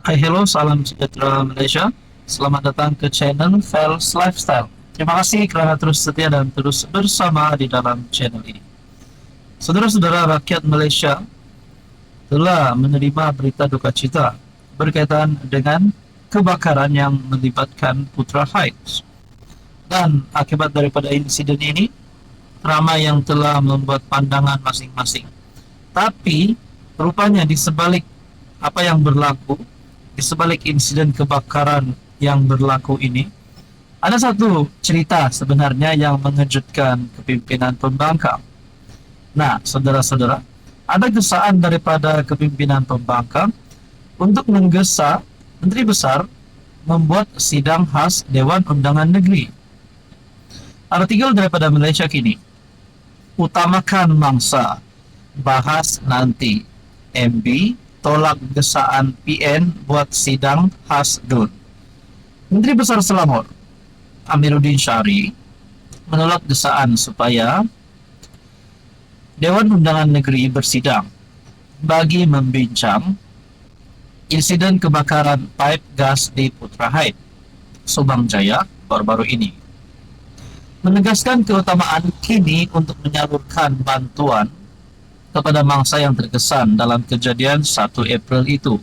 Hai, hello, salam sejahtera Malaysia. Selamat datang ke channel Fels Lifestyle. Terima kasih kerana terus setia dan terus bersama di dalam channel ini. Saudara-saudara rakyat Malaysia telah menerima berita duka cita berkaitan dengan kebakaran yang melibatkan Putra Heights. Dan akibat daripada insiden ini, ramai yang telah membuat pandangan masing-masing. Tapi, rupanya di sebalik apa yang berlaku, di sebalik insiden kebakaran yang berlaku ini, ada satu cerita sebenarnya yang mengejutkan kepimpinan pembangkang. Nah, saudara-saudara, ada gesaan daripada kepimpinan pembangkang untuk menggesa Menteri Besar membuat sidang khas Dewan Undangan Negeri. Artikel daripada Malaysia Kini, utamakan mangsa, bahas nanti. MB tolak gesaan PN buat sidang khas DUN. Menteri Besar Selangor, Amiruddin Syari, menolak gesaan supaya Dewan Undangan Negeri bersidang bagi membincang insiden kebakaran pipe gas di Putra Heights, Subang Jaya baru-baru ini. Menegaskan keutamaan kini untuk menyalurkan bantuan kepada mangsa yang terkesan dalam kejadian 1 April itu.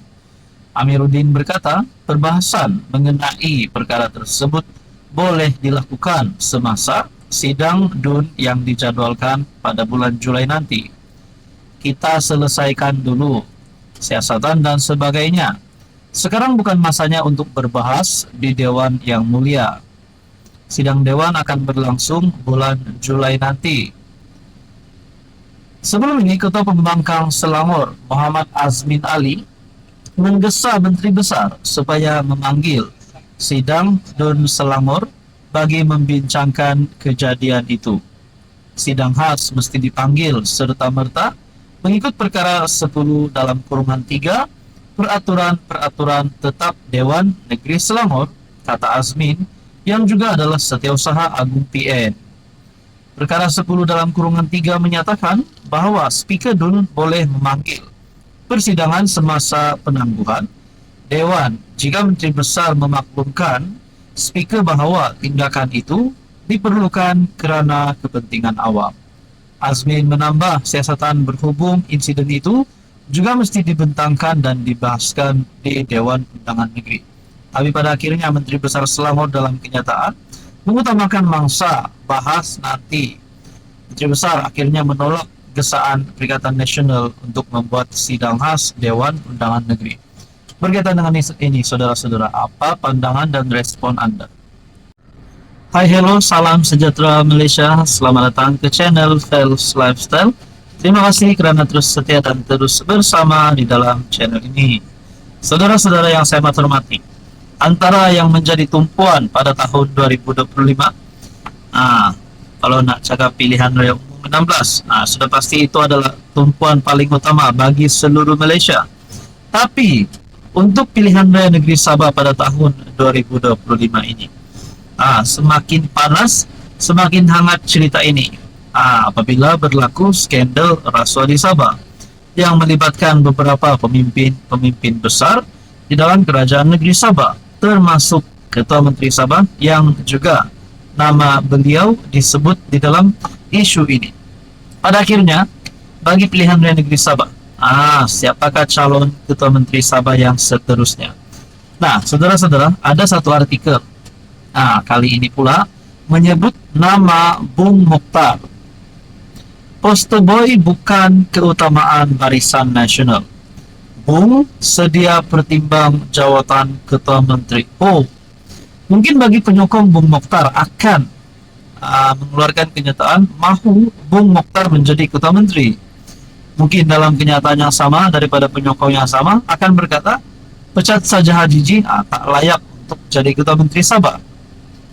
Amiruddin berkata, perbahasan mengenai perkara tersebut boleh dilakukan semasa sidang DUN yang dijadwalkan pada bulan Julai nanti. Kita selesaikan dulu siasatan dan sebagainya. Sekarang bukan masanya untuk berbahas di Dewan yang mulia. Sidang Dewan akan berlangsung bulan Julai nanti. Sebelum ini, Ketua Pembangkang Selangor, Muhammad Azmin Ali, menggesa Menteri Besar supaya memanggil sidang DUN Selangor bagi membincangkan kejadian itu. Sidang khas mesti dipanggil serta-merta mengikut perkara 10 dalam kurungan 3 peraturan-peraturan tetap Dewan Negeri Selangor, kata Azmin, yang juga adalah Setiausaha Agung PN. Perkara 10 dalam kurungan 3 menyatakan bahawa Speaker DUN boleh memanggil persidangan semasa penangguhan Dewan jika Menteri Besar memaklumkan Speaker bahawa tindakan itu diperlukan kerana kepentingan awam. Azmin menambah siasatan berhubung insiden itu juga mesti dibentangkan dan dibahaskan di Dewan Undangan Negeri. Tapi pada akhirnya Menteri Besar Selangor dalam kenyataan mengutamakan mangsa, bahas nanti. Menteri Besar akhirnya menolak gesaan Perikatan Nasional untuk membuat sidang khas Dewan Undangan Negeri. Berkaitan dengan ini, saudara-saudara, apa pandangan dan respon Anda? Hai, hello, salam sejahtera Malaysia. Selamat datang ke channel Fels Lifestyle. Terima kasih kerana terus setia dan terus bersama di dalam channel ini. Saudara-saudara yang saya hormati, antara yang menjadi tumpuan pada tahun 2025, kalau nak cakap pilihan raya umum 16, sudah pasti itu adalah tumpuan paling utama bagi seluruh Malaysia. Tapi untuk pilihan raya negeri Sabah pada tahun 2025 ini, semakin panas, semakin hangat cerita ini apabila berlaku skandal rasuah di Sabah yang melibatkan beberapa pemimpin besar di dalam kerajaan negeri Sabah, termasuk Ketua Menteri Sabah yang juga nama beliau disebut di dalam isu ini. Pada akhirnya, bagi pilihan raya negeri Sabah, siapakah calon Ketua Menteri Sabah yang seterusnya? Nah, saudara-saudara, ada satu artikel kali ini pula menyebut nama Bung Mokhtar. Poster boy bukan keutamaan Barisan Nasional. Bung sedia pertimbang jawatan Ketua Menteri. Mungkin bagi penyokong Bung Mokhtar akan mengeluarkan kenyataan mahu Bung Mokhtar menjadi Ketua Menteri. Mungkin dalam kenyataan yang sama daripada penyokong yang sama akan berkata, pecat saja Haji Ji tak layak untuk jadi Ketua Menteri Sabah.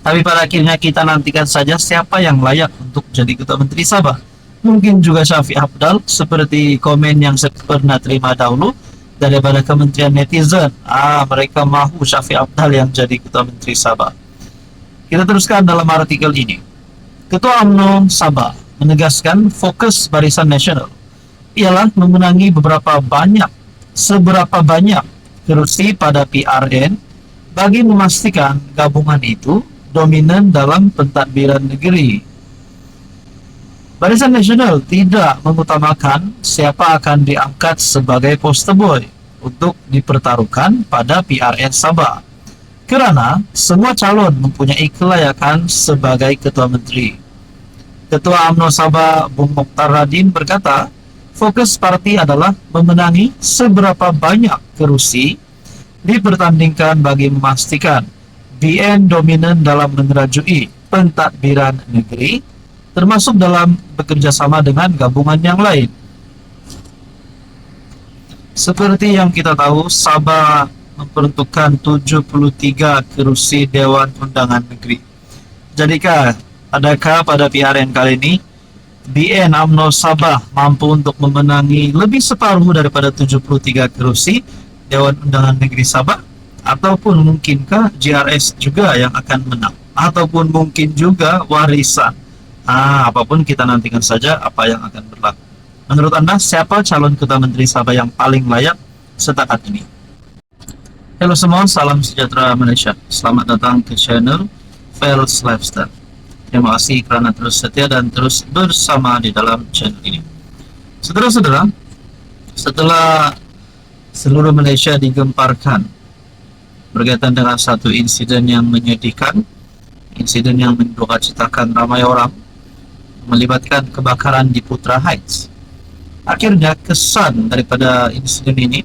Tapi pada akhirnya kita nantikan saja siapa yang layak untuk jadi Ketua Menteri Sabah. Mungkin juga Syafiq Apdal, seperti komen yang saya pernah terima dahulu daripada kementerian netizen. Mereka mahu Syafiq Apdal yang jadi Ketua Menteri Sabah. Kita teruskan dalam artikel ini. Ketua UMNO Sabah menegaskan fokus Barisan Nasional ialah memenangi seberapa banyak kursi pada PRN bagi memastikan gabungan itu dominan dalam pentadbiran negeri. Barisan Nasional tidak mengutamakan siapa akan diangkat sebagai poster boy untuk dipertaruhkan pada PRN Sabah, kerana semua calon mempunyai kelayakan sebagai Ketua Menteri. Ketua UMNO Sabah Bung Mokhtar Radin berkata, fokus parti adalah memenangi seberapa banyak kerusi dipertandingkan bagi memastikan BN dominan dalam mengerajui pentadbiran negeri, termasuk dalam bekerjasama dengan gabungan yang lain. Seperti yang kita tahu, Sabah memperuntukkan 73 kerusi Dewan Undangan Negeri. Adakah pada PRN kali ini BN UMNO Sabah mampu untuk memenangi lebih separuh daripada 73 kerusi Dewan Undangan Negeri Sabah? Ataupun mungkinkah JRS juga yang akan menang? Ataupun mungkin juga warisan? Apapun, kita nantikan saja apa yang akan berlaku. Menurut Anda, siapa calon Ketua Menteri Sabah yang paling layak setakat ini? Halo semua, salam sejahtera Malaysia. Selamat datang ke channel Fels Lifestyle. Terima kasih kerana terus setia dan terus bersama di dalam channel ini. Saudara-saudara, setelah seluruh Malaysia digemparkan berkaitan dengan satu insiden yang menyedihkan, insiden yang mendukacitakan ramai orang, melibatkan kebakaran di Putra Heights. Akhirnya kesan daripada insiden ini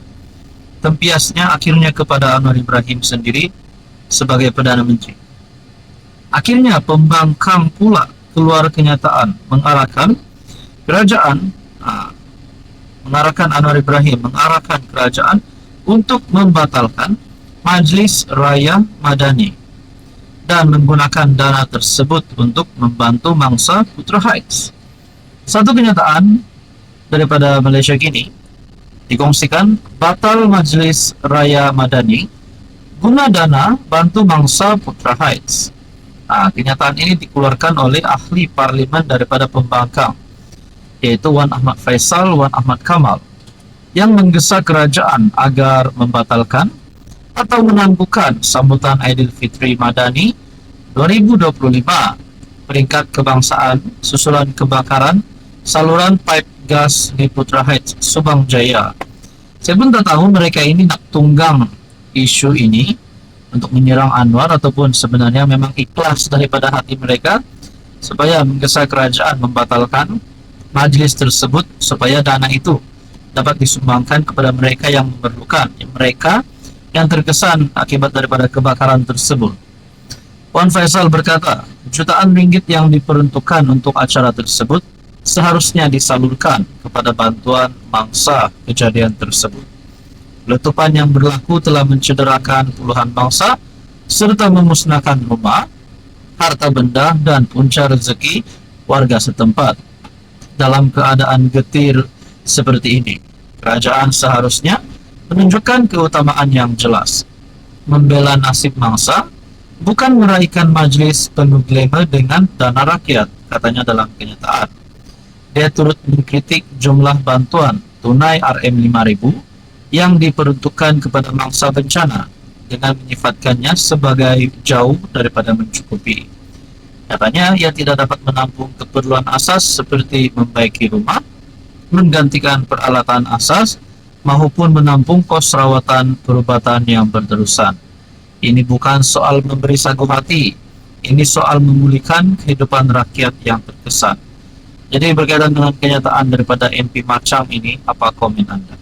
tempiasnya akhirnya kepada Anwar Ibrahim sendiri sebagai Perdana Menteri. Akhirnya pembangkang pula keluar kenyataan mengarahkan Anwar Ibrahim mengarahkan kerajaan untuk membatalkan Majlis Raya Madani dan menggunakan dana tersebut untuk membantu mangsa Putra Heights. Satu kenyataan daripada Malaysia kini dikongsikan, batal Majlis Raya Madani guna dana bantu mangsa Putra Heights. Kenyataan ini dikeluarkan oleh ahli parlimen daripada pembangkang, yaitu Wan Ahmad Faisal, Wan Ahmad Kamal, yang menggesa kerajaan agar membatalkan atau menangguhkan sambutan Aidilfitri Madani 2025 peringkat kebangsaan susulan kebakaran saluran pipe gas di Putra Heights, Subang Jaya. Saya pun tak tahu mereka ini nak tunggang isu ini untuk menyerang Anwar ataupun sebenarnya memang ikhlas daripada hati mereka supaya menggesa kerajaan membatalkan majlis tersebut supaya dana itu dapat disumbangkan kepada mereka yang memerlukan, mereka yang terkesan akibat daripada kebakaran tersebut. Wan Faisal berkata, jutaan ringgit yang diperuntukkan untuk acara tersebut seharusnya disalurkan kepada bantuan mangsa kejadian tersebut. Letupan yang berlaku telah mencederakan puluhan bangsa serta memusnahkan rumah, harta benda dan punca rezeki warga setempat. Dalam keadaan getir seperti ini, kerajaan seharusnya menunjukkan keutamaan yang jelas, membela nasib mangsa, bukan meraihkan majlis penuh glamour dengan dana rakyat, katanya dalam kenyataan. Dia turut mengkritik jumlah bantuan tunai RM5,000 yang diperuntukkan kepada mangsa bencana dengan menyifatkannya sebagai jauh daripada mencukupi. Katanya ia tidak dapat menampung keperluan asas seperti membaiki rumah, menggantikan peralatan asas, maupun menampung kos rawatan perubatan yang berterusan. Ini bukan soal memberi sagu hati, ini soal memulihkan kehidupan rakyat yang terkesan. Jadi berkaitan dengan kenyataan daripada MP Macam ini, apa komen Anda?